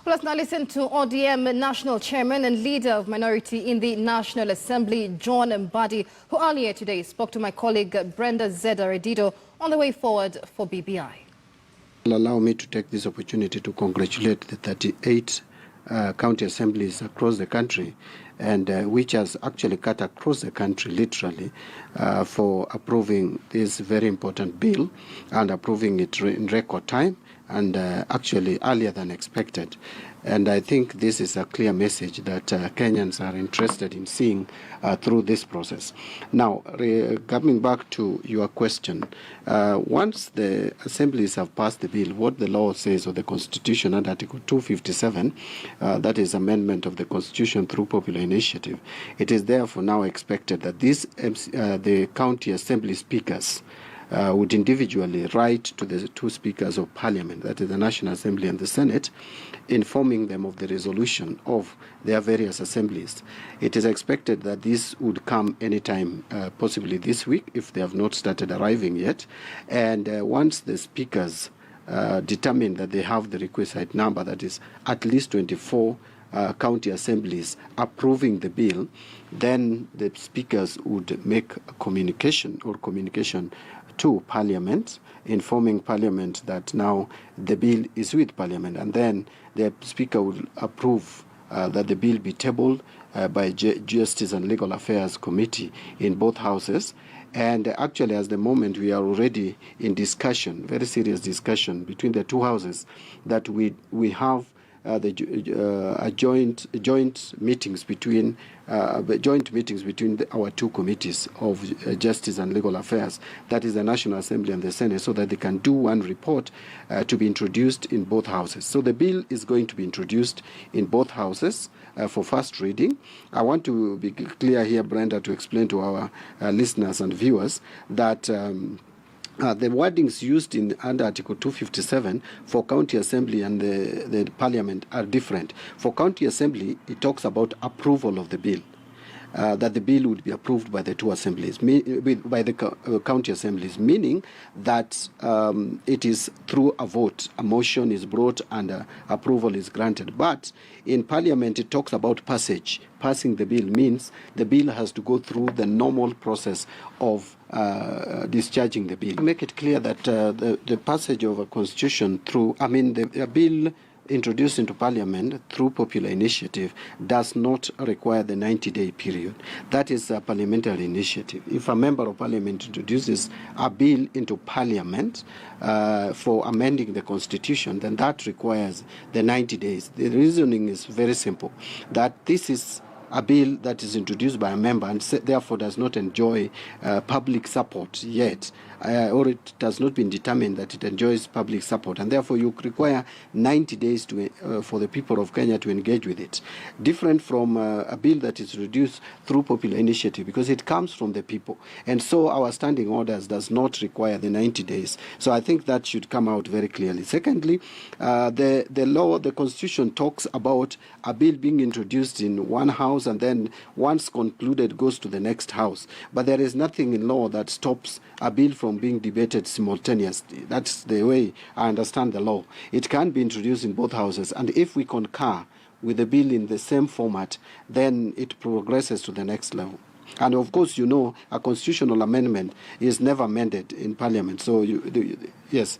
Well, let's now listen to ODM National Chairman and Leader of Minority in the National Assembly, John Mbadi, who earlier today spoke to my colleague Brenda Zeda-Redido on the way forward for BBI. Allow me to take this opportunity to congratulate the 38 county assemblies across the country, and which has actually cut across the country literally for approving this very important bill and approving it in record time and actually earlier than expected. And I think this is a clear message that Kenyans are interested in seeing through this process. Now, coming back to your question, once the assemblies have passed the bill, what the law says, or the Constitution under Article 257, that is amendment of the Constitution through popular initiative, it is therefore now expected that the county assembly speakers would individually write to the two speakers of parliament, that is the National Assembly and the Senate, informing them of the resolution of their various assemblies. It is expected that this would come anytime, possibly this week, if they have not started arriving yet. And once the speakers determine that they have the requisite number, that is at least 24 county assemblies approving the bill, then the speakers would make a communication to Parliament, informing Parliament that now the bill is with Parliament, and then the Speaker will approve that the bill be tabled by Justice and Legal Affairs Committee in both houses. And actually, at the moment, we are already in discussion, very serious discussion between the two houses, that we have joint meetings between our two committees of Justice and Legal Affairs, that is the National Assembly and the Senate, so that they can do one report to be introduced in both houses. So the bill is going to be introduced in both houses for first reading. I want to be clear here, Brenda, to explain to our listeners and viewers that the wordings used under Article 257 for County Assembly and the Parliament are different. For County Assembly, it talks about approval of the bill, that the bill would be approved by the two assemblies, by the county assemblies, meaning that it is through a vote. A motion is brought and approval is granted. But in Parliament, it talks about passage. Passing the bill means the bill has to go through the normal process of discharging the bill. Make it clear that the passage of a constitution through, the bill introduced into Parliament through popular initiative does not require the 90-day period. That is a parliamentary initiative. If a member of Parliament introduces a bill into Parliament for amending the Constitution, then that requires the 90 days. The reasoning is very simple, that this is a bill that is introduced by a member and therefore does not enjoy public support yet, or it has not been determined that it enjoys public support, and therefore you require 90 days for the people of Kenya to engage with it. Different from a bill that is introduced through popular initiative, because it comes from the people, and so our standing orders does not require the 90 days. So I think that should come out very clearly. Secondly, the Constitution talks about a bill being introduced in one house and then once concluded goes to the next house. But there is nothing in law that stops a bill from being debated simultaneously. That's the way I understand the law. It can be introduced in both houses, and if we concur with the bill in the same format, then it progresses to the next level. And of course, you know, a constitutional amendment is never amended in Parliament. So, yes.